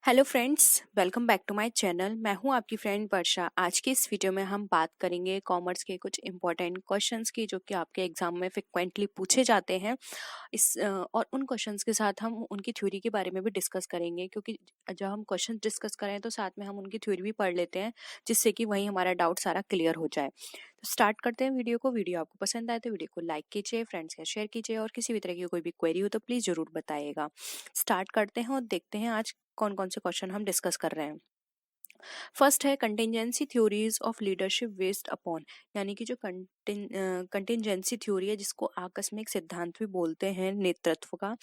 Hello friends, welcome back to my channel. मैं हूं आपकी फ्रेंड वर्षा। आज की इस वीडियो में हम बात करेंगे कॉमर्स के कुछ इंपॉर्टेंट क्वेश्चंस की, जो कि आपके एग्जाम में फ्रिक्वेंटली पूछे जाते हैं। और उन क्वेश्चंस के साथ हम उनकी थ्योरी के बारे में भी डिस्कस करेंगे, क्योंकि जब हम क्वेश्चन डिस्कस करें तो साथ में हम उनकी थ्योरी भी पढ़ लेते हैं, जिससे कि वहीं हमारा डाउट सारा क्लियर हो जाए। तो स्टार्ट करते हैं वीडियो को। वीडियो आपको पसंद आए तो वीडियो को लाइक कीजिए, फ्रेंड्स के साथ शेयर कीजिए, और किसी भी तरह की कोई भी क्वेरी हो तो प्लीज जरूर बताइएगा। स्टार्ट करते हैं और देखते हैं आज कौन कौन से क्वेश्चन हम डिस्कस कर रहे हैं। फर्स्ट है contingency theories of leadership based upon, यानी कि जो कंटिजेंसी थ्योरी है, जिसको आकस्मिक सिद्धांत भी बोलते हैं नेतृत्व का,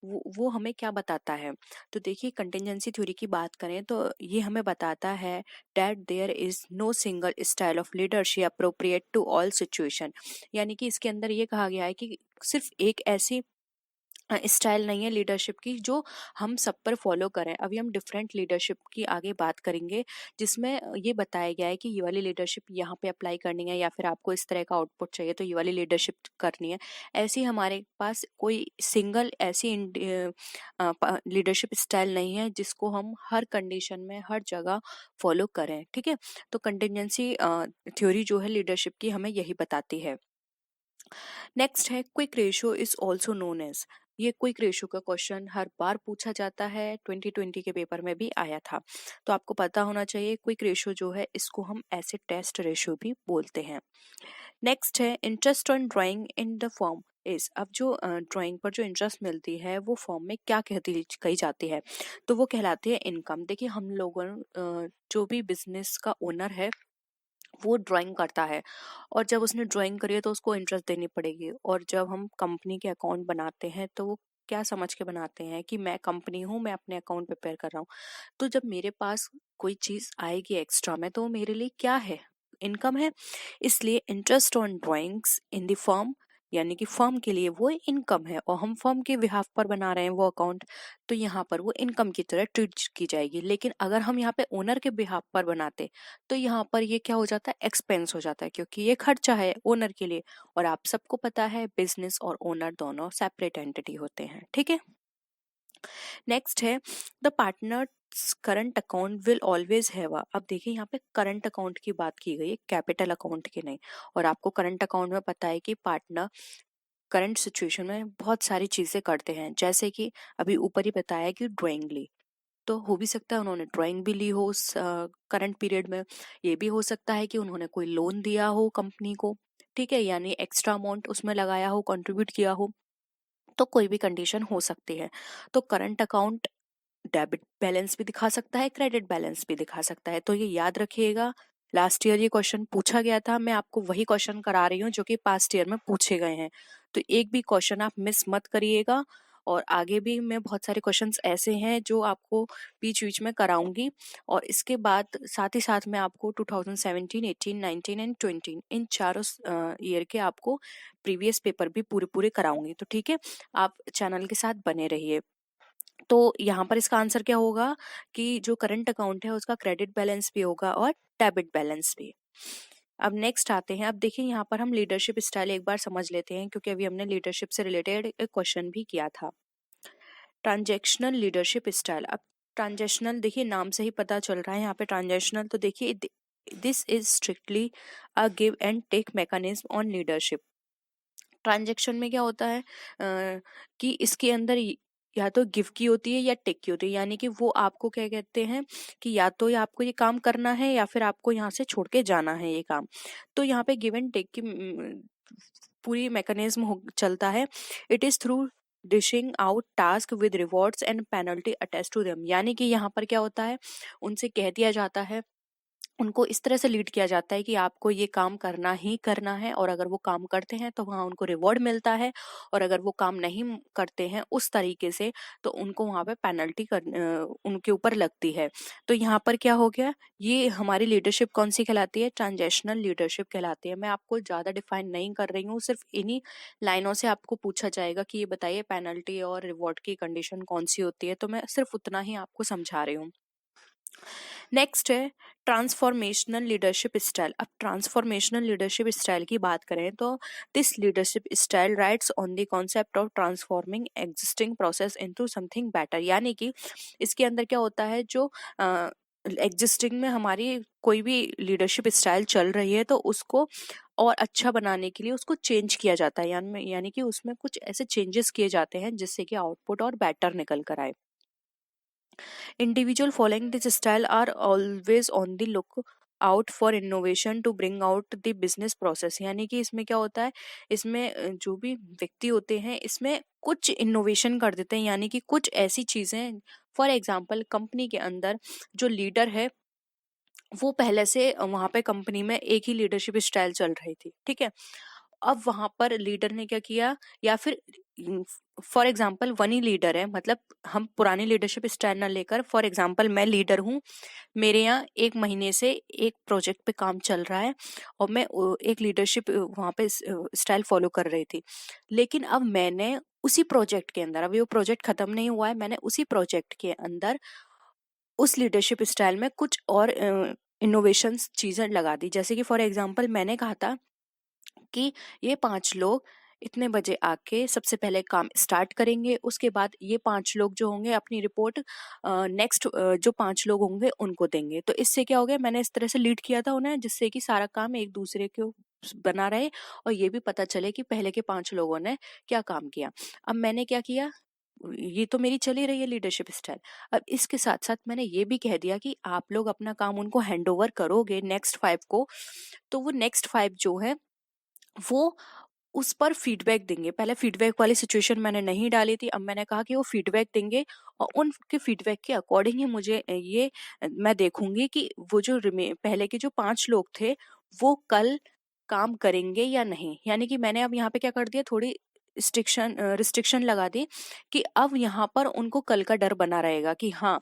वो हमें क्या बताता है। तो देखिए, कंटिजेंसी थ्योरी की बात करें तो ये हमें बताता है that there is no single style of leadership appropriate to all situation. यानी कि इसके अंदर ये कहा गया है कि सिर्फ एक ऐसी स्टाइल नहीं है लीडरशिप की जो हम सब पर फॉलो करें। अभी हम डिफरेंट लीडरशिप की आगे बात करेंगे, जिसमें ये बताया गया है कि ये वाली लीडरशिप यहाँ पे अप्लाई करनी है, या फिर आपको इस तरह का आउटपुट चाहिए तो ये वाली लीडरशिप करनी है। ऐसी हमारे पास कोई सिंगल ऐसी लीडरशिप स्टाइल नहीं है जिसको हम हर कंडीशन में हर जगह फॉलो करें। ठीक है, तो कंटिजेंसी थ्योरी जो है लीडरशिप की, हमें यही बताती है। नेक्स्ट है quick ratio is also known as. ये क्विक रेशियो का क्वेश्चन हर बार पूछा जाता है, 2020 के पेपर में भी आया था, तो आपको पता होना चाहिए। क्विक रेशियो जो है, इसको हम एसिड टेस्ट रेशियो भी बोलते हैं। नेक्स्ट है interest on drawing in the form is. अब जो ड्राइंग पर जो इंटरेस्ट मिलती है वो फॉर्म में क्या कहती कही जाती है, तो वो कहलाती है इनकम। देखिए, हम लोगों जो भी बिजनेस का ओनर है वो ड्राइंग करता है, और जब उसने ड्राइंग करी है तो उसको इंटरेस्ट देनी पड़ेगी। और जब हम कंपनी के अकाउंट बनाते हैं तो वो क्या समझ के बनाते हैं कि मैं कंपनी हूँ, मैं अपने अकाउंट प्रिपेयर कर रहा हूँ। तो जब मेरे पास कोई चीज आएगी एक्स्ट्रा में, तो वो मेरे लिए क्या है, इनकम है। इसलिए interest on drawings in the firm, यानी कि फर्म के लिए वो इनकम है, और हम फर्म के बिहाफ पर बना रहे हैं वो अकाउंट, तो यहाँ पर वो इनकम की तरह ट्रीट की जाएगी। लेकिन अगर हम यहाँ पे ओनर के बिहाफ पर बनाते तो यहाँ पर ये क्या हो जाता है, एक्सपेंस हो जाता है, क्योंकि ये खर्चा है ओनर के लिए। और आप सबको पता है बिजनेस और ओनर दोनों सेपरेट एंटिटी होते हैं। ठीक है, नेक्स्ट है the partner current account will always have a. अब देखिए, यहाँ पे करंट अकाउंट की बात की गई है, कैपिटल अकाउंट की नहीं। और आपको करंट अकाउंट में पता है कि पार्टनर करंट सिचुएशन में बहुत सारी चीजें करते हैं, जैसे कि अभी ऊपर ही बताया कि ड्राइंग ली, तो हो भी सकता है उन्होंने ड्राइंग भी ली हो उस करंट पीरियड में। ये भी हो सकता है कि उन्होंने कोई लोन दिया हो कंपनी को, ठीक है, यानी एक्स्ट्रा अमाउंट उसमें लगाया हो, कंट्रीब्यूट किया हो। तो कोई भी कंडीशन हो सकती है। तो करंट अकाउंट डेबिट बैलेंस भी दिखा सकता है, क्रेडिट बैलेंस भी दिखा सकता है। तो ये याद रखिएगा, लास्ट ईयर ये क्वेश्चन पूछा गया था। मैं आपको वही क्वेश्चन करा रही हूँ जो कि पास्ट ईयर में पूछे गए हैं। तो एक भी क्वेश्चन आप मिस मत करिएगा। और आगे भी मैं बहुत सारे क्वेश्चंस ऐसे हैं जो आपको बीच बीच में कराऊंगी। और इसके बाद साथ ही साथ मैं आपको 2017, 18, 19 एंड 20 इन चारों ईयर के आपको प्रीवियस पेपर भी पूरे पूरे कराऊंगी। तो ठीक है, आप चैनल के साथ बने रहिए। तो यहाँ पर इसका आंसर क्या होगा कि जो करंट अकाउंट है उसका क्रेडिट बैलेंस भी होगा और डेबिट बैलेंस भी। अब नेक्स्ट आते हैं। अब देखिए, यहाँ पर हम लीडरशिप स्टाइल एक बार समझ लेते हैं, क्योंकि अभी हमने लीडरशिप से रिलेटेड एक क्वेश्चन भी किया था। Transactional leadership style. अब ट्रांजेक्शनल, देखिए नाम से ही पता चल रहा है यहाँ पे ट्रांजेक्शनल। तो देखिए, this is strictly a give and take mechanism on leadership. Transaction में क्या होता है कि इसके अंदर या तो गिव की होती है या टेक की होती है, यानी कि वो आपको क्या कहते हैं कि या तो या आपको ये काम करना है या फिर आपको यहाँ से छोड़ के जाना है ये काम। तो यहाँ पे गिव एंड टेक की पूरी मैकेनिज्म चलता है। It is through dishing out task with rewards and penalty attach to them. यानी कि यहाँ पर क्या होता है, उनसे कह दिया जाता है, उनको इस तरह से लीड किया जाता है कि आपको ये काम करना ही करना है, और अगर वो काम करते हैं तो वहाँ उनको रिवॉर्ड मिलता है, और अगर वो काम नहीं करते हैं उस तरीके से तो उनको वहाँ पे पेनल्टी उनके ऊपर लगती है। तो यहाँ पर क्या हो गया, ये हमारी लीडरशिप कौन सी कहलाती है, ट्रांजेक्शनल लीडरशिप कहलाती है। मैं आपको ज़्यादा डिफाइन नहीं कर रही हूँ, सिर्फ इन्हीं लाइनों से आपको पूछा जाएगा कि ये बताइए पेनल्टी और रिवॉर्ड की कंडीशन कौन सी होती है, तो मैं सिर्फ उतना ही आपको समझा रही हूँ। नेक्स्ट है ट्रांसफॉर्मेशनल लीडरशिप स्टाइल। अब ट्रांसफॉर्मेशनल लीडरशिप स्टाइल की बात करें तो this leadership style rights on the concept of transforming existing process into something better. यानी कि इसके अंदर क्या होता है, जो एग्जिस्टिंग में हमारी कोई भी लीडरशिप स्टाइल चल रही है तो उसको और अच्छा बनाने के लिए उसको चेंज किया जाता है, यानी कि उसमें कुछ ऐसे चेंजेस किए जाते हैं जिससे कि आउटपुट और बेटर निकल कर आए। Individual following this style are always on the look out for innovation to bring out the business process. यानी कि इसमें क्या होता है, इसमें जो भी व्यक्ति होते हैं इसमें कुछ इनोवेशन कर देते हैं, यानी कि कुछ ऐसी चीजें, फॉर एग्जांपल कंपनी के अंदर जो लीडर है वो पहले से वहां पे कंपनी में एक ही लीडरशिप स्टाइल चल रही थी, ठीक है। अब वहां पर लीडर ने क्या किया, या फिर for example one he leader है, मतलब हम पुरानी लीडरशिप स्टाइल ना लेकर, फॉर एग्जाम्पल मैं लीडर हूँ, मेरे यहाँ 1 महीने से एक प्रोजेक्ट पे काम चल रहा है और मैं एक लीडरशिप वहां पे स्टाइल फॉलो कर रही थी। लेकिन अब मैंने उसी प्रोजेक्ट के अंदर, अभी वो प्रोजेक्ट खत्म नहीं हुआ है, मैंने उसी प्रोजेक्ट के अंदर उस लीडरशिप स्टाइल में कुछ और इनोवेशंस चीजें लगा दी। जैसे कि फॉर एग्जाम्पल मैंने कहा था कि ये 5 लोग इतने बजे आके सबसे पहले काम स्टार्ट करेंगे, उसके बाद ये 5 लोग जो होंगे अपनी रिपोर्ट नेक्स्ट जो 5 लोग होंगे उनको देंगे। तो इससे क्या हो गया, मैंने इस तरह से लीड किया था उन्हें जिससे कि सारा काम एक दूसरे को बना रहे और ये भी पता चले कि पहले के 5 लोगों ने क्या काम किया। अब मैंने क्या किया, ये तो मेरी चली रही है लीडरशिप स्टाइल। अब इसके साथ साथ मैंने ये भी कह दिया कि आप लोग अपना काम उनको हैंड ओवर करोगे नेक्स्ट 5 को, तो वो नेक्स्ट 5 जो है वो उस पर फीडबैक देंगे। पहले फीडबैक वाली सिचुएशन मैंने नहीं डाली थी, अब मैंने कहा कि वो फीडबैक देंगे और उनके फीडबैक के अकॉर्डिंग ही मुझे मैं देखूंगी कि वो जो पहले के जो 5 लोग थे वो कल काम करेंगे या नहीं। यानी कि मैंने अब यहाँ पे क्या कर दिया, थोड़ी रिस्ट्रिक्शन लगा दी कि अब यहाँ पर उनको कल का डर बना रहेगा कि हाँ,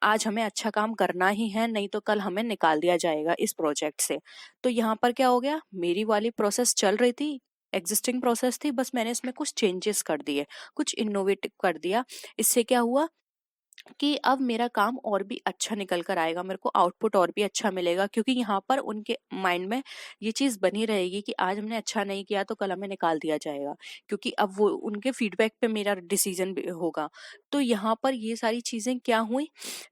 आज हमें अच्छा काम करना ही है, नहीं तो कल हमें निकाल दिया जाएगा इस प्रोजेक्ट से। तो यहाँ पर क्या हो गया, मेरी वाली प्रोसेस चल रही थी, एग्जिस्टिंग प्रोसेस थी, बस मैंने इसमें कुछ चेंजेस कर दिए, कुछ इनोवेटिव कर दिया। इससे क्या हुआ कि अब मेरा काम और भी अच्छा निकल कर आएगा, मेरे को आउटपुट और भी अच्छा मिलेगा, क्योंकि यहाँ पर उनके माइंड में ये चीज बनी रहेगी कि आज हमने अच्छा नहीं किया तो कल हमें निकाल दिया जाएगा, क्योंकि अब वो उनके फीडबैक पे मेरा डिसीजन होगा। तो यहाँ पर ये सारी चीजें क्या हुई,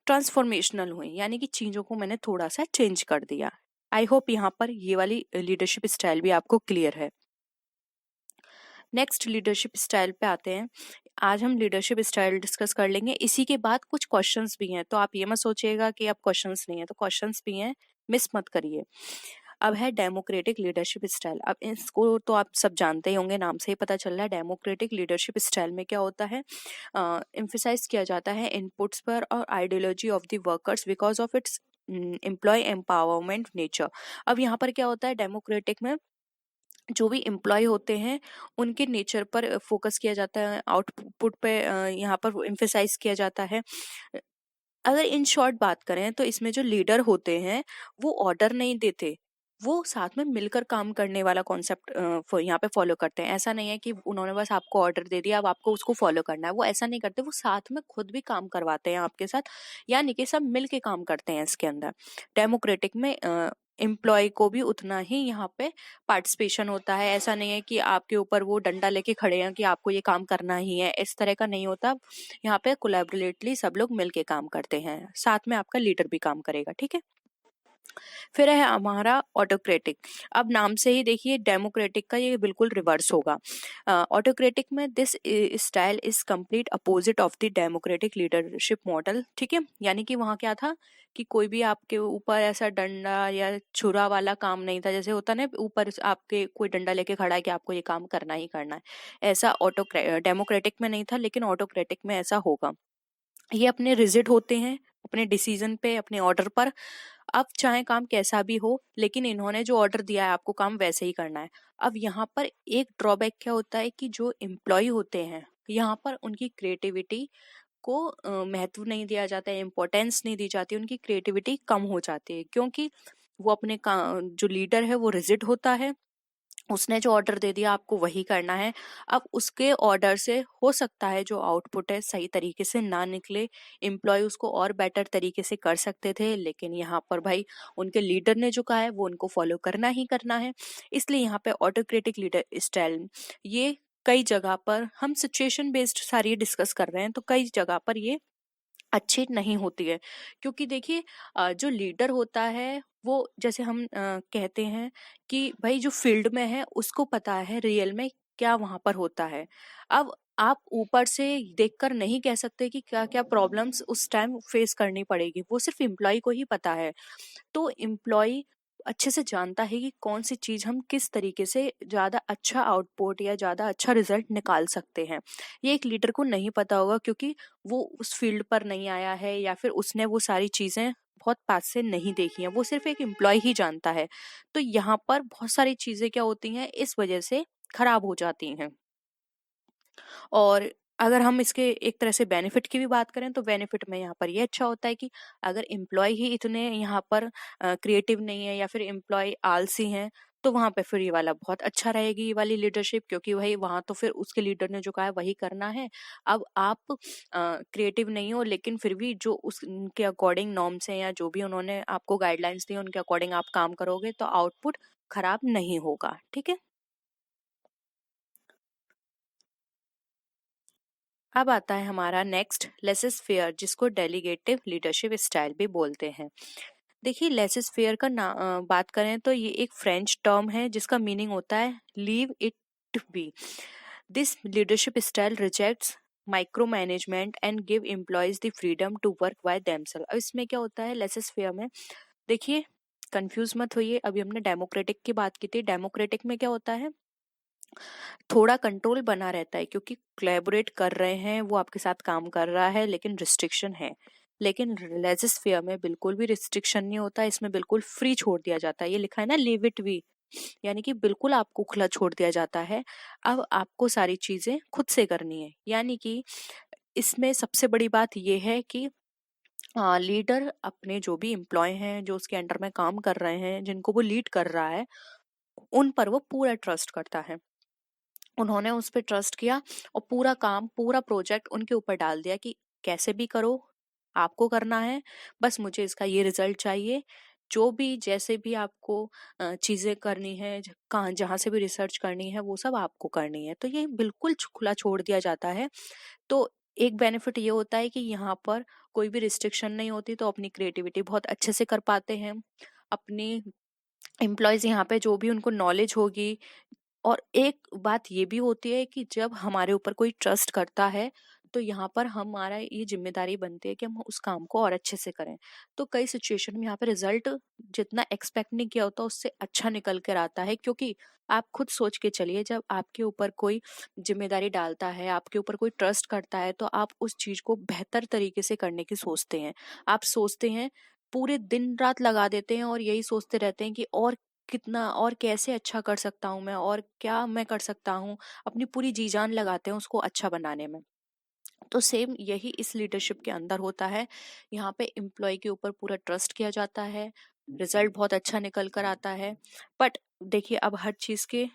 ट्रांसफॉर्मेशनल हुई, यानी कि चीजों को मैंने थोड़ा सा चेंज कर दिया। आई होप यहाँ पर ये वाली लीडरशिप स्टाइल भी आपको क्लियर है। नेक्स्ट लीडरशिप स्टाइल पे आते हैं। आज हम लीडरशिप स्टाइल डिस्कस कर लेंगे, इसी के बाद कुछ क्वेश्चंस भी हैं, तो आप ये मत सोचिएगा कि अब क्वेश्चंस नहीं है, तो क्वेश्चंस भी हैं, मिस मत करिए। अब है डेमोक्रेटिक लीडरशिप स्टाइल। अब इसको तो आप सब जानते ही होंगे, नाम से ही पता चल रहा है। डेमोक्रेटिक लीडरशिप स्टाइल में क्या होता है, एम्फेसाइज किया जाता है इनपुट्स पर और ideology of the workers because of its employ empowerment nature. अब यहाँ पर क्या होता है, डेमोक्रेटिक में जो भी एम्प्लॉय होते हैं उनके नेचर पर फोकस किया जाता है, आउटपुट पे यहाँ पर एम्फेसाइज किया जाता है। अगर इन शॉर्ट बात करें तो इसमें जो लीडर होते हैं वो ऑर्डर नहीं देते, वो साथ में मिलकर काम करने वाला कॉन्सेप्ट यहाँ पे फॉलो करते हैं। ऐसा नहीं है कि उन्होंने बस आपको ऑर्डर दे दिया अब आपको उसको फॉलो करना है, वो ऐसा नहीं करते, वो साथ में खुद भी काम करवाते हैं आपके साथ, यानी कि सब मिल के काम करते हैं इसके अंदर। डेमोक्रेटिक में एम्प्लॉय को भी उतना ही यहाँ पे पार्टिसिपेशन होता है। ऐसा नहीं है कि आपके ऊपर वो डंडा लेके खड़े हैं कि आपको ये काम करना ही है, इस तरह का नहीं होता। यहाँ पे कोलैबोरेटली सब लोग मिलके काम करते हैं, साथ में आपका लीडर भी काम करेगा, ठीक है। फिर है हमारा ऑटोक्रेटिक। अब नाम से ही देखिए डेमोक्रेटिक का ये बिल्कुल रिवर्स होगा। ऑटोक्रेटिक में this style is complete opposite of the democratic leadership model, ठीक है। यानी कि वहाँ क्या था कि कोई भी आपके ऊपर ऐसा डंडा या छुरा वाला काम नहीं था, जैसे होता ना ऊपर आपके कोई डंडा लेके खड़ा है कि आपको ये काम करना ही करना है, ऐसा डेमोक्रेटिक में नहीं था, लेकिन ऑटोक्रेटिक में ऐसा होगा। ये अपने रिजिड होते हैं अपने डिसीजन पे, अपने ऑर्डर पर। अब चाहे काम कैसा भी हो, लेकिन इन्होंने जो ऑर्डर दिया है आपको काम वैसे ही करना है। अब यहाँ पर एक ड्रॉबैक क्या होता है कि जो एम्प्लॉय होते हैं यहाँ पर उनकी क्रिएटिविटी को महत्व नहीं दिया जाता है, इम्पोर्टेंस नहीं दी जाती, उनकी क्रिएटिविटी कम हो जाती है, क्योंकि वो अपने जो लीडर है वो रिजिड होता है, उसने जो ऑर्डर दे दिया आपको वही करना है। अब उसके ऑर्डर से हो सकता है जो आउटपुट है सही तरीके से ना निकले, एम्प्लॉय उसको और बेटर तरीके से कर सकते थे, लेकिन यहाँ पर भाई उनके लीडर ने जो कहा है वो उनको फॉलो करना ही करना है। इसलिए यहाँ पे ऑटोक्रेटिक लीडर स्टाइल ये कई जगह पर, हम सिचुएशन बेस्ड सारी डिस्कस कर रहे हैं, तो कई जगह पर ये अच्छी नहीं होती है। क्योंकि देखिए जो लीडर होता है वो, जैसे हम कहते हैं कि भाई जो फील्ड में है उसको पता है रियल में क्या वहां पर होता है। अब आप ऊपर से देखकर नहीं कह सकते कि क्या क्या प्रॉब्लम्स उस टाइम फेस करनी पड़ेगी, वो सिर्फ एम्प्लॉय को ही पता है। तो एम्प्लॉय अच्छे से जानता है कि कौन सी चीज हम किस तरीके से ज्यादा अच्छा आउटपुट या ज्यादा अच्छा रिजल्ट निकाल सकते हैं। ये एक लीडर को नहीं पता होगा, क्योंकि वो उस फील्ड पर नहीं आया है या फिर उसने वो सारी चीजें बहुत पास से नहीं देखी हैं, वो सिर्फ एक एम्प्लॉय ही जानता है। तो यहाँ पर बहुत सारी चीजें क्या होती हैं इस वजह से खराब हो जाती हैं। और अगर हम इसके एक तरह से बेनिफिट की भी बात करें, तो बेनिफिट में यहाँ पर ये अच्छा होता है कि अगर एम्प्लॉय ही इतने यहाँ पर क्रिएटिव नहीं है या फिर एम्प्लॉय आलसी हैं, तो वहां पे फिर ये वाला बहुत अच्छा रहेगी, ये वाली लीडरशिप, क्योंकि भाई वहां तो फिर उसके लीडर ने जो कहा है वही करना है। अब आप क्रिएटिव नहीं हो, लेकिन फिर भी जो उनके अकॉर्डिंग नॉर्म्स हैं या जो भी उन्होंने आपको गाइडलाइंस दी उनके अकॉर्डिंग आप काम करोगे तो आउटपुट खराब नहीं होगा। ठीक है। अब आता है हमारा नेक्स्ट लेसेस फेयर, जिसको डेलीगेटिव लीडरशिप स्टाइल भी बोलते हैं। देखिए लेसेस फेयर का बात करें तो ये एक फ्रेंच टर्म है जिसका मीनिंग होता है leave it be. This leadership style rejects micro management and give employees the freedom to work by themselves. अब इसमें क्या होता है लेसेस फेयर में, देखिए कंफ्यूज मत होइए, अभी हमने डेमोक्रेटिक की बात की थी। डेमोक्रेटिक में क्या होता है, थोड़ा कंट्रोल बना रहता है, क्योंकि कोलैबोरेट कर रहे हैं, वो आपके साथ काम कर रहा है, लेकिन रिस्ट्रिक्शन है। लेकिन लेजिस फेयर में बिल्कुल भी रिस्ट्रिक्शन नहीं होता, इसमें बिल्कुल फ्री छोड़ दिया जाता है। ये लिखा है ना लीव इट बी, यानी कि बिल्कुल आपको खुला छोड़ दिया जाता है। अब आपको सारी चीजें खुद से करनी है, यानी कि इसमें सबसे बड़ी बात यह है कि लीडर अपने जो भी एम्प्लॉय हैं जो उसके अंडर में काम कर रहे हैं, जिनको वो लीड कर रहा है, उन पर वो पूरा ट्रस्ट करता है। उन्होंने उस पर ट्रस्ट किया और पूरा काम पूरा प्रोजेक्ट उनके ऊपर डाल दिया कि कैसे भी करो, आपको करना है, बस मुझे इसका ये रिजल्ट चाहिए। जो भी जैसे भी आपको चीजें करनी है, कहाँ जहाँ से भी रिसर्च करनी है, वो सब आपको करनी है। तो ये बिल्कुल खुला छोड़ दिया जाता है। तो एक बेनिफिट ये होता है कि यहाँ पर कोई भी रिस्ट्रिक्शन नहीं होती, तो अपनी क्रिएटिविटी बहुत अच्छे से कर पाते हैं। अपनी एम्प्लॉयज यहाँ पे जो भी उनको नॉलेज होगी, और एक बात ये भी होती है कि जब हमारे ऊपर कोई ट्रस्ट करता है, तो यहाँ पर हमारा ये जिम्मेदारी बनती है कि हम उस काम को और अच्छे से करें। तो कई सिचुएशन में यहाँ पे रिजल्ट जितना एक्सपेक्ट नहीं किया होता उससे अच्छा निकल कर आता है। क्योंकि आप खुद सोच के चलिए, जब आपके ऊपर कोई जिम्मेदारी डालता है, आपके ऊपर कोई ट्रस्ट करता है, तो आप उस चीज को बेहतर तरीके से करने की सोचते हैं। आप सोचते हैं, पूरे दिन रात लगा देते हैं और यही सोचते रहते हैं कि और कितना और कैसे अच्छा कर सकता हूँ मैं, और क्या मैं कर सकता हूँ। अपनी पूरी जी जान लगाते हैं उसको अच्छा बनाने में। तो सेम यही इस लीडरशिप के अंदर होता है। यहाँ पे एम्प्लॉय के ऊपर पूरा ट्रस्ट किया जाता है, रिजल्ट बहुत अच्छा निकल कर आता है। बट देखिए अब हर चीज के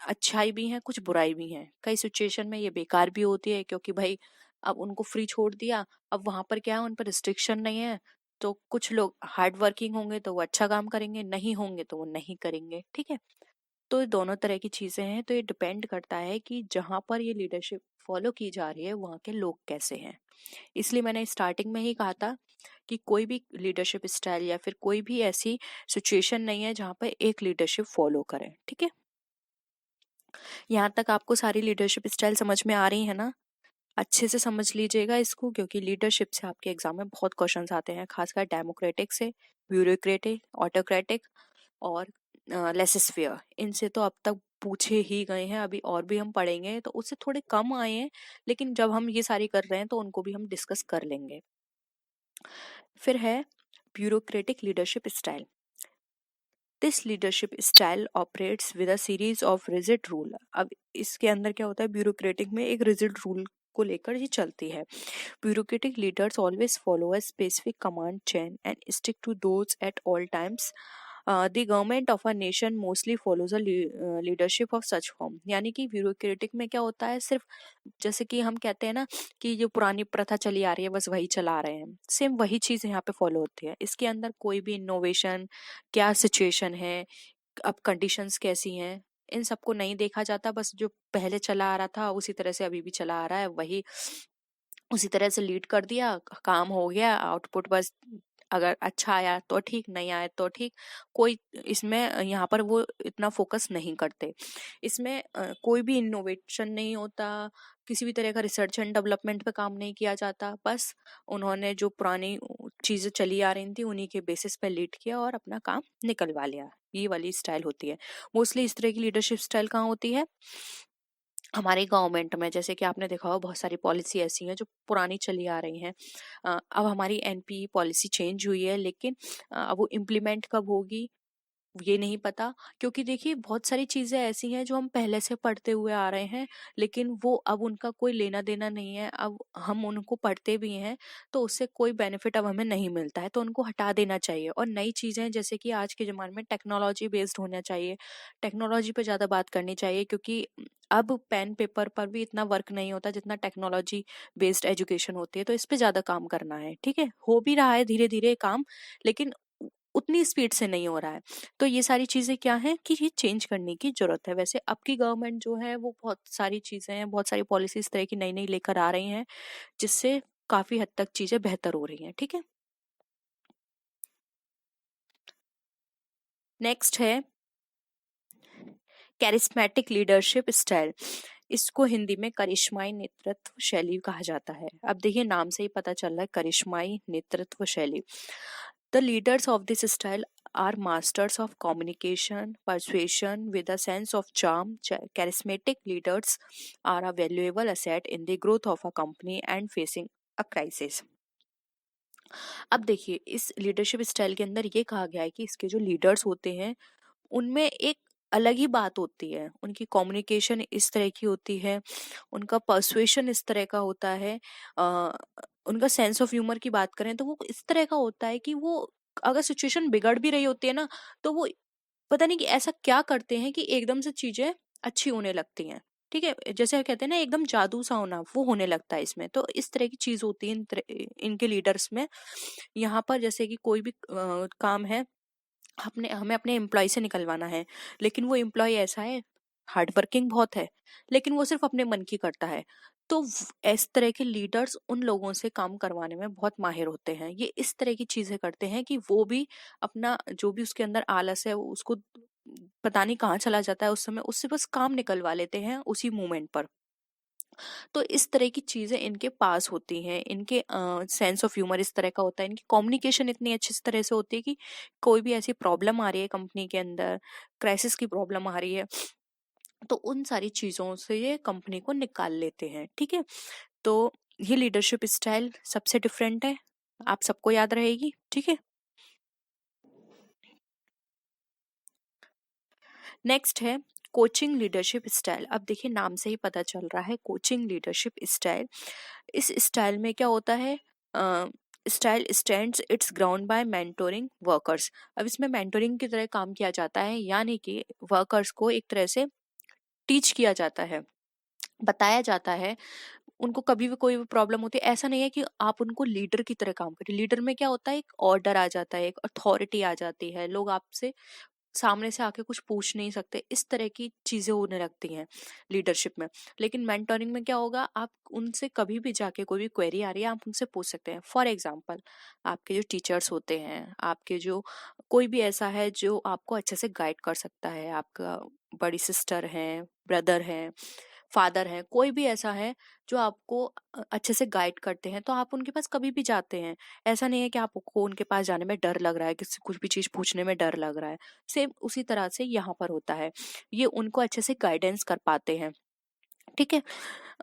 अच्छाई भी है, कुछ बुराई भी है। कई सिचुएशन में ये बेकार भी होती है, क्योंकि भाई अब उनको फ्री छोड़ दिया, अब वहां पर क्या है, उन पर रिस्ट्रिक्शन नहीं है। तो कुछ लोग हार्ड वर्किंग होंगे तो वो अच्छा काम करेंगे, नहीं होंगे तो वो नहीं करेंगे। ठीक है। तो ये दोनों तरह की चीजें हैं। तो ये डिपेंड करता है कि जहां पर ये लीडरशिप फॉलो की जा रही है वहां के लोग कैसे हैं। इसलिए मैंने स्टार्टिंग में ही कहा था कि कोई भी लीडरशिप स्टाइल या फिर कोई भी ऐसी सिचुएशन नहीं है जहां पर एक लीडरशिप फॉलो करें। ठीक है। यहाँ तक आपको सारी लीडरशिप स्टाइल समझ में आ रही है ना? अच्छे से समझ लीजिएगा इसको, क्योंकि लीडरशिप से आपके एग्जाम में बहुत क्वेश्चंस आते हैं, खासकर डेमोक्रेटिक से, ब्यूरोक्रेटिक, ऑटोक्रेटिक और लेसिस फेयर। इनसे तो अब तक पूछे ही गए हैं, अभी और भी हम पढ़ेंगे तो उससे थोड़े कम आए हैं, लेकिन जब हम ये सारी कर रहे हैं तो उनको भी हम डिस्कस कर लेंगे। फिर है bureaucratic leadership style. This leadership style operates with a series of rigid rule. अब इसके अंदर क्या होता है, ब्यूरोक्रेटिक में एक रिजिड रूल को लेकर ये चलती है। Bureaucratic leaders always follow a specific command chain and stick to those at all times. The government of a nation mostly follows a leadership of such form. यानी कि ब्यूरोक्रेटिक में क्या होता है, सिर्फ जैसे कि हम कहते हैं ना कि जो पुरानी प्रथा चली आ रही है बस वही चला रहे हैं, सेम वही चीज यहाँ पे फॉलो होती है। इसके अंदर कोई भी इनोवेशन, क्या सिचुएशन है, अब कंडीशंस कैसी हैं, इन सबको नहीं देखा जाता। बस जो पहले चला आ रहा था उसी तरह से अभी भी चला आ रहा है, वही उसी तरह से लीड कर दिया, काम हो गया, आउटपुट बस अगर अच्छा आया तो ठीक, नहीं आया तो ठीक। कोई इसमें यहाँ पर वो इतना फोकस नहीं करते। इसमें कोई भी इनोवेशन नहीं होता, किसी भी तरह का रिसर्च एंड डेवलपमेंट पे काम नहीं किया जाता। बस उन्होंने जो पुरानी चीजें चली आ रही थी उन्हीं के बेसिस पे लीड किया और अपना काम निकलवा लिया। ये वाली स्टाइल होती है। मोस्टली इस तरह की लीडरशिप स्टाइल कहाँ होती है, हमारे गवर्नमेंट में। जैसे कि आपने देखा हो बहुत सारी पॉलिसी ऐसी हैं जो पुरानी चली आ रही हैं। अब हमारी एनपी पॉलिसी चेंज हुई है, लेकिन अब वो इम्प्लीमेंट कब होगी ये नहीं पता। क्योंकि देखिए बहुत सारी चीजें ऐसी हैं जो हम पहले से पढ़ते हुए आ रहे हैं, लेकिन वो अब उनका कोई लेना देना नहीं है। अब हम उनको पढ़ते भी हैं तो उससे कोई बेनिफिट अब हमें नहीं मिलता है, तो उनको हटा देना चाहिए। और नई चीजें जैसे कि आज के जमाने में टेक्नोलॉजी बेस्ड होना चाहिए, टेक्नोलॉजी पे ज्यादा बात करनी चाहिए। क्योंकि अब पेन पेपर पर भी इतना वर्क नहीं होता जितना टेक्नोलॉजी बेस्ड एजुकेशन होती है, तो इस पे ज्यादा काम करना है। ठीक है, हो भी रहा है धीरे धीरे काम, लेकिन उतनी स्पीड से नहीं हो रहा है। तो ये सारी चीजें क्या है कि ये चेंज करने की जरूरत है। वैसे अब की गवर्नमेंट जो है वो बहुत सारी चीजें हैं, बहुत सारी पॉलिसी इस तरह की नई नई लेकर आ रही हैं, जिससे काफी हद तक चीजें बेहतर हो रही हैं। ठीक है, नेक्स्ट है कैरिस्मेटिक लीडरशिप स्टाइल। इसको हिंदी में करिश्माई नेतृत्व शैली कहा जाता है। अब देखिए नाम से ही पता चल रहा है, करिश्माई नेतृत्व शैली। The leaders of this style are masters of communication, persuasion with a sense of charm. Charismatic leaders are a valuable asset in the growth of a company and facing a crisis. अब देखिए इस leadership style के अंदर ये कहा गया है कि इसके जो लीडर्स होते हैं उनमें एक अलग ही बात होती है। उनकी कम्युनिकेशन इस तरह की होती है, उनका पर्सुएशन इस तरह का होता है, आ, उनका सेंस ऑफ ह्यूमर की बात करें तो वो इस तरह का होता है कि वो अगर सिचुएशन बिगड़ भी रही होती है ना, तो वो पता नहीं कि ऐसा क्या करते हैं कि एकदम से चीजें अच्छी होने लगती हैं। ठीक है, जैसे कहते हैं ना एकदम जादू सा होना, वो होने लगता है इसमें। तो इस तरह की चीज होती है इनके लीडर्स में। यहाँ पर जैसे कि कोई भी काम है, अपने हमें अपने एम्प्लॉय से निकलवाना है, लेकिन वो एम्प्लॉय ऐसा है, हार्ड वर्किंग बहुत है, लेकिन वो सिर्फ अपने मन की करता है। तो इस तरह के लीडर्स उन लोगों से काम करवाने में बहुत माहिर होते हैं। ये इस तरह की चीजें करते हैं कि वो भी अपना जो भी उसके अंदर आलस है वो उसको पता नहीं कहाँ चला जाता है, उस समय उससे बस काम निकलवा लेते हैं उसी मोमेंट पर। तो इस तरह की चीजें इनके पास होती हैं। इनके सेंस ऑफ ह्यूमर इस तरह का होता है, इनकी कम्युनिकेशन इतनी अच्छी तरह से होती है कि कोई भी ऐसी प्रॉब्लम आ रही है कंपनी के अंदर, क्राइसिस की प्रॉब्लम आ रही है, तो उन सारी चीजों से ये कंपनी को निकाल लेते हैं। ठीक है, तो ये लीडरशिप स्टाइल सबसे डिफरेंट है, आप सबको याद रहेगी। ठीक है, नेक्स्ट है कोचिंग लीडरशिप स्टाइल। अब देखिए नाम से ही पता चल रहा है कोचिंग लीडरशिप स्टाइल। इस स्टाइल में क्या होता है, style stands it's ground by mentoring workers. अब इसमें मेंटोरिंग की तरह काम किया जाता है, यानी कि वर्कर्स को एक तरह से टीच किया जाता है, बताया जाता है। उनको कभी भी कोई भी प्रॉब्लम होती है, ऐसा नहीं है कि आप उनको लीडर की तरह काम करें। लीडर में क्या होता है, एक ऑर्डर आ जाता है, एक अथॉरिटी आ जाती है, लोग आपसे सामने से आके कुछ पूछ नहीं सकते, इस तरह की चीजें होने लगती हैं लीडरशिप में। लेकिन मेंटोरिंग में क्या होगा, आप उनसे कभी भी जाके कोई भी क्वेरी आ रही है आप उनसे पूछ सकते हैं। फॉर एग्जाम्पल, आपके जो टीचर्स होते हैं, आपके जो कोई भी ऐसा है जो आपको अच्छे से गाइड कर सकता है, आपका बड़ी सिस्टर है, ब्रदर है, फादर है, कोई भी ऐसा है जो आपको अच्छे से गाइड करते हैं, तो आप उनके पास कभी भी जाते हैं। ऐसा नहीं है कि आपको उनके पास जाने में डर लग रहा है, किसी कुछ भी चीज पूछने में डर लग रहा है। सेम उसी तरह से यहाँ पर होता है, ये उनको अच्छे से गाइडेंस कर पाते हैं। ठीक है,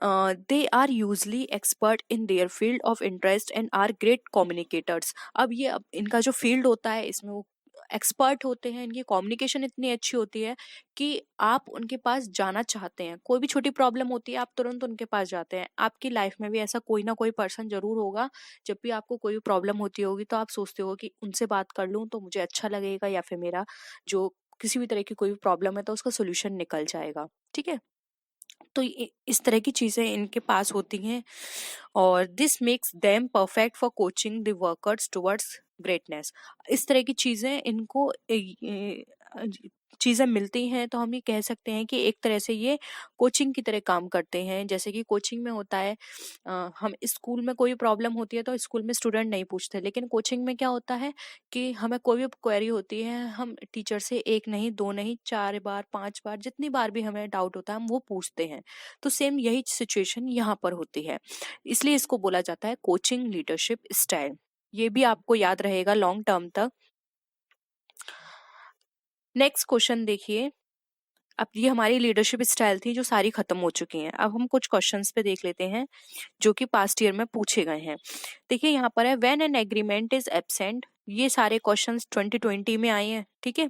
they are usually expert in their field of interest and are great communicators. अब इनका जो फील्ड होता है इसमें वो एक्सपर्ट होते हैं, इनकी कम्युनिकेशन इतनी अच्छी होती है कि आप उनके पास जाना चाहते हैं। कोई भी छोटी प्रॉब्लम होती है, आप तुरंत उनके पास जाते हैं। आपकी लाइफ में भी ऐसा कोई ना कोई पर्सन जरूर होगा, जब भी आपको कोई प्रॉब्लम होती होगी तो आप सोचते हो कि उनसे बात कर लूँ तो मुझे अच्छा लगेगा, या फिर मेरा जो किसी भी तरह की कोई भी प्रॉब्लम है तो उसका सोल्यूशन निकल जाएगा। ठीक है, तो इस तरह की चीजें इनके पास होती हैं, और this makes them perfect for coaching the workers towards greatness. इस तरह की चीजें इनको चीजें मिलती हैं, तो हम ये कह सकते हैं कि एक तरह से ये कोचिंग की तरह काम करते हैं। जैसे कि कोचिंग में होता है, हम स्कूल में कोई प्रॉब्लम होती है तो स्कूल में स्टूडेंट नहीं पूछते, लेकिन कोचिंग में क्या होता है कि हमें कोई भी क्वेरी होती है, हम टीचर से एक नहीं, दो नहीं, 4 बार 5 बार जितनी बार भी हमें डाउट होता है हम वो पूछते हैं। तो सेम यही सिचुएशन यहाँ पर होती है, इसलिए इसको बोला जाता है कोचिंग लीडरशिप स्टाइल। ये भी आपको याद रहेगा लॉन्ग टर्म तक। नेक्स्ट क्वेश्चन देखिए। अब ये हमारी लीडरशिप स्टाइल थी जो सारी खत्म हो चुकी हैं। अब हम कुछ क्वेश्चंस पे देख लेते हैं जो कि पास्ट ईयर में पूछे गए हैं। देखिए यहाँ पर है, when an agreement is absent. ये सारे क्वेश्चंस 2020 में आए हैं। ठीक है,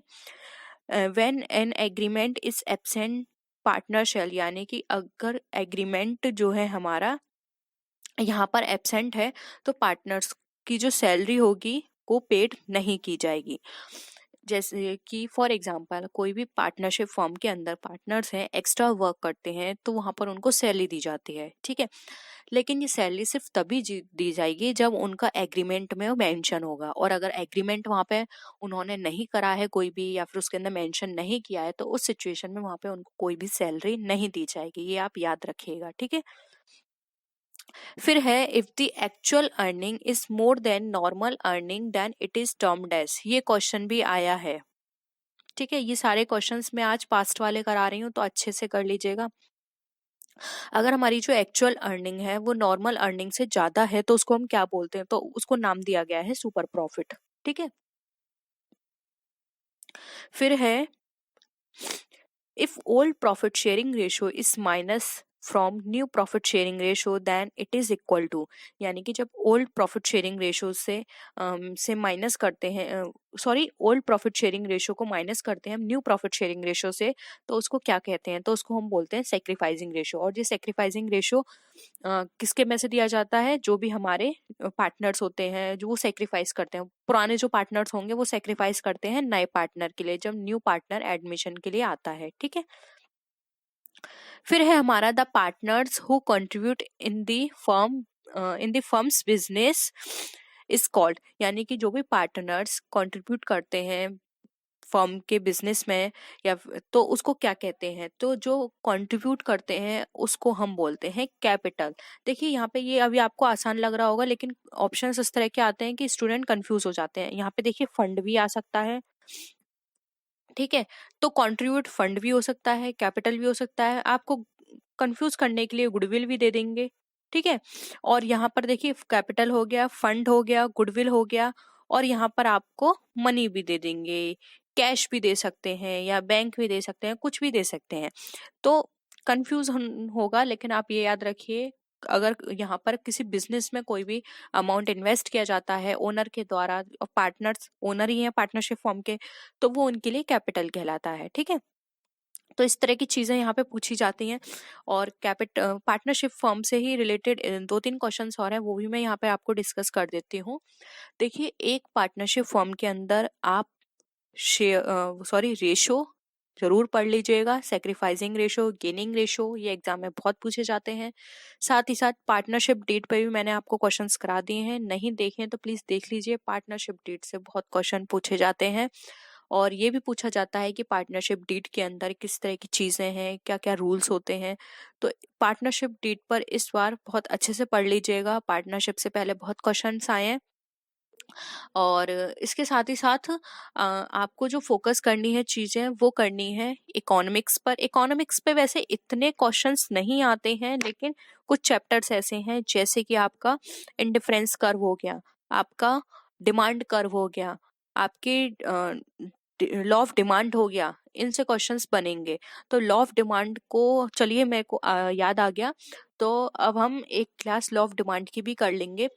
when an agreement is absent partner shall, यानी कि अगर एग्रीमेंट जो है हमारा यहाँ पर एब्सेंट है तो पार्टनर्स की जो सैलरी होगी वो पेड नहीं की जाएगी। जैसे कि फॉर एग्जांपल कोई भी पार्टनरशिप फॉर्म के अंदर पार्टनर्स हैं, एक्स्ट्रा वर्क करते हैं, तो वहां पर उनको सैलरी दी जाती है। ठीक है, लेकिन ये सैलरी सिर्फ तभी दी जाएगी जब उनका एग्रीमेंट में मेंशन होगा, और अगर एग्रीमेंट वहां पे उन्होंने नहीं करा है कोई भी, या फिर उसके अंदर मेंशन नहीं किया है, तो उस सिचुएशन में वहां पे उनको कोई भी सैलरी नहीं दी जाएगी। ये आप याद रखिएगा। ठीक है, फिर है, if the actual earning is more than normal earning then it is termed as. ये क्वेश्चन भी आया है। ठीक है, ये सारे क्वेश्चंस मैं आज पास्ट वाले करा रही हूँ, तो अच्छे से कर लीजिएगा। अगर हमारी जो एक्चुअल अर्निंग है वो नॉर्मल अर्निंग से ज्यादा है तो उसको हम क्या बोलते हैं, तो उसको नाम दिया गया है सुपर प्रॉफिट। ठीक है, फिर है, if old profit sharing ratio is minus from new profit sharing ratio then it is equal to, यानी कि जब ओल्ड प्रॉफिट शेयरिंग रेशियो से माइनस करते हैं, sorry, old profit sharing ratio को माइनस करते हैं हम न्यू प्रॉफिट शेयरिंग रेशियो से, तो उसको क्या कहते हैं, तो उसको हम बोलते हैं सेक्रीफाइसिंग रेशियो। और ये सेक्रीफाइसिंग रेशियो किसके में से दिया जाता है, जो भी हमारे पार्टनर्स होते हैं जो वो सेक्रीफाइस करते हैं, पुराने जो पार्टनर्स होंगे वो सेक्रीफाइस करते हैं नए पार्टनर के लिए जब न्यू पार्टनर एडमिशन के लिए आता है। ठीक है, फिर है हमारा the partners who contribute in the firms business is called, यानी कि जो भी पार्टनर्स कंट्रीब्यूट करते हैं फर्म के बिजनेस में, तो उसको क्या कहते हैं, तो जो कंट्रीब्यूट करते हैं उसको हम बोलते हैं कैपिटल। देखिए यहाँ पे ये अभी आपको आसान लग रहा होगा, लेकिन ऑप्शंस इस तरह के आते हैं कि स्टूडेंट कंफ्यूज हो जाते हैं। यहाँ पे देखिए फंड भी आ सकता है। ठीक है, तो कंट्रीब्यूट फंड भी हो सकता है, कैपिटल भी हो सकता है। आपको कंफ्यूज करने के लिए गुडविल भी दे देंगे। ठीक है, और यहाँ पर देखिए कैपिटल हो गया, फंड हो गया, गुडविल हो गया, और यहाँ पर आपको मनी भी दे देंगे, कैश भी दे सकते हैं या बैंक भी दे सकते हैं, कुछ भी दे सकते हैं। तो कंफ्यूज होगा, लेकिन आप ये याद रखिए, अगर यहाँ पर किसी बिजनेस में कोई भी अमाउंट इन्वेस्ट किया जाता है ओनर के द्वारा, और पार्टनर्स ओनर ही है पार्टनरशिप फॉर्म के, तो वो उनके लिए कैपिटल कहलाता है। ठीक है, तो इस तरह की चीजें यहाँ पे पूछी जाती हैं। और पार्टनरशिप फर्म से ही रिलेटेड 2-3 क्वेश्चंस और हैं, वो भी मैं यहाँ पे आपको डिस्कस कर देती हूँ। देखिए, एक पार्टनरशिप फर्म के अंदर आप रेशो जरूर पढ़ लीजिएगा, सेक्रीफाइसिंग रेशो, गेनिंग रेशो, ये एग्जाम में बहुत पूछे जाते हैं। साथ ही साथ पार्टनरशिप डीड पे भी मैंने आपको क्वेश्चंस करा दिए हैं, नहीं देखे तो प्लीज देख लीजिए। पार्टनरशिप डीड से बहुत क्वेश्चन पूछे जाते हैं, और ये भी पूछा जाता है कि पार्टनरशिप डीड के अंदर किस तरह की चीजें हैं, क्या क्या रूल्स होते हैं। तो पार्टनरशिप डीड पर इस बार बहुत अच्छे से पढ़ लीजिएगा, पार्टनरशिप से पहले बहुत क्वेश्चंस आए हैं। और इसके साथ ही साथ आपको जो फोकस करनी है चीजें वो करनी है इकोनॉमिक्स पर। इकोनॉमिक्स पे वैसे इतने क्वेश्चंस नहीं आते हैं, लेकिन कुछ चैप्टर्स ऐसे हैं जैसे कि आपका इंडिफरेंस कर्व हो गया, आपका डिमांड कर्व हो गया, आपके लॉ ऑफ डिमांड हो गया, इनसे क्वेश्चंस बनेंगे। तो लॉ ऑफ डिमांड को चलिए मेरे को याद आ गया, तो अब हम एक क्लास लॉ ऑफ डिमांड की भी कर लेंगे।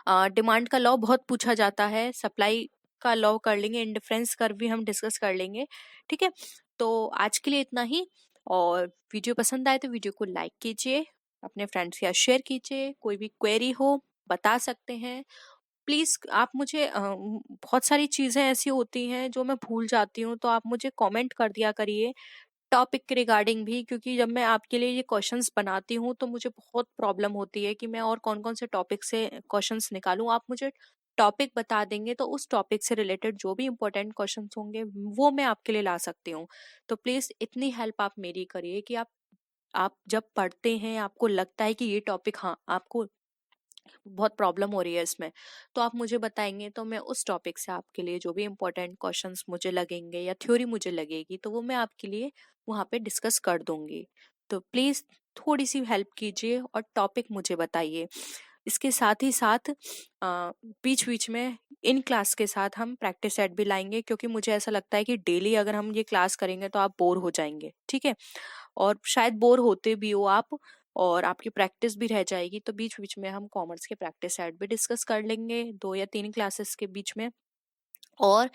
डिमांड का लॉ बहुत पूछा जाता है, सप्लाई का अलाउ कर लेंगे, इंडिफरेंस कर्व भी हम डिस्कस कर लेंगे। ठीक है, तो आज के लिए इतना ही। और वीडियो पसंद आए तो वीडियो को लाइक कीजिए, अपने फ्रेंड्स के साथ शेयर कीजिए। कोई भी क्वेरी हो बता सकते हैं प्लीज। आप मुझे बहुत सारी चीजें ऐसी होती हैं जो मैं भूल जाती हूँ, तो आप मुझे कमेंट कर दिया करिए टॉपिक के रिगार्डिंग भी, क्योंकि जब मैं आपके लिए ये क्वेश्चंस बनाती हूँ तो मुझे बहुत प्रॉब्लम होती है कि मैं और कौन कौन से टॉपिक से क्वेश्चंस निकालूं। आप मुझे टॉपिक बता देंगे तो उस टॉपिक से रिलेटेड जो भी इंपॉर्टेंट क्वेश्चंस होंगे वो मैं आपके लिए ला सकती हूँ। तो प्लीज इतनी हेल्प आप मेरी करिए कि आप जब पढ़ते हैं आपको लगता है कि ये टॉपिक, हाँ, आपको बहुत प्रॉब्लम हो रही है इसमें, तो आप मुझे बताएंगे तो मैं उस टॉपिक से आपके लिए जो भी इम्पोर्टेंट क्वेश्चंस मुझे लगेंगे या थ्योरी मुझे लगेगी तो वो मैं आपके लिए वहाँ पे डिस्कस कर दूंगी। तो प्लीज़ थोड़ी सी हेल्प कीजिए और टॉपिक मुझे बताइए। इसके साथ ही साथ बीच बीच में इन क्लास के साथ हम प्रैक्टिस सेट भी लाएंगे, क्योंकि मुझे ऐसा लगता है कि डेली अगर हम ये क्लास करेंगे तो आप बोर हो जाएंगे। ठीक है, और शायद बोर होते भी हो आप, और आपकी प्रैक्टिस भी रह जाएगी। तो बीच बीच में हम कॉमर्स के प्रैक्टिस सेट भी डिस्कस कर लेंगे 2 या 3 क्लासेस के बीच में। और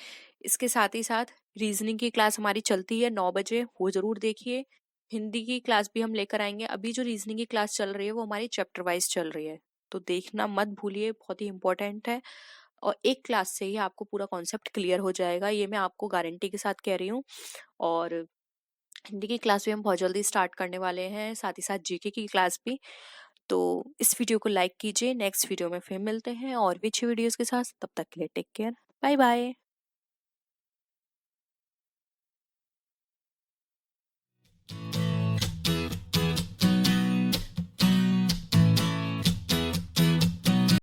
इसके साथ ही साथ रीजनिंग की क्लास हमारी चलती है 9 बजे, वो जरूर देखिए। हिंदी की क्लास भी हम लेकर आएंगे। अभी जो रीजनिंग की क्लास चल रही है वो हमारी चैप्टर वाइज चल रही है, तो देखना मत भूलिए, बहुत ही इंपॉर्टेंट है। और एक क्लास से ही आपको पूरा कॉन्सेप्ट क्लियर हो जाएगा, ये मैं आपको गारंटी के साथ कह रही हूँ। और हिंदी की क्लास भी हम बहुत जल्दी स्टार्ट करने वाले हैं, साथ ही साथ जीके की क्लास भी। तो इस वीडियो को लाइक कीजिए। नेक्स्ट वीडियो में फिर मिलते हैं और भी अच्छी वीडियोस के साथ। तब तक के लिए टेक केयर, बाय बाय।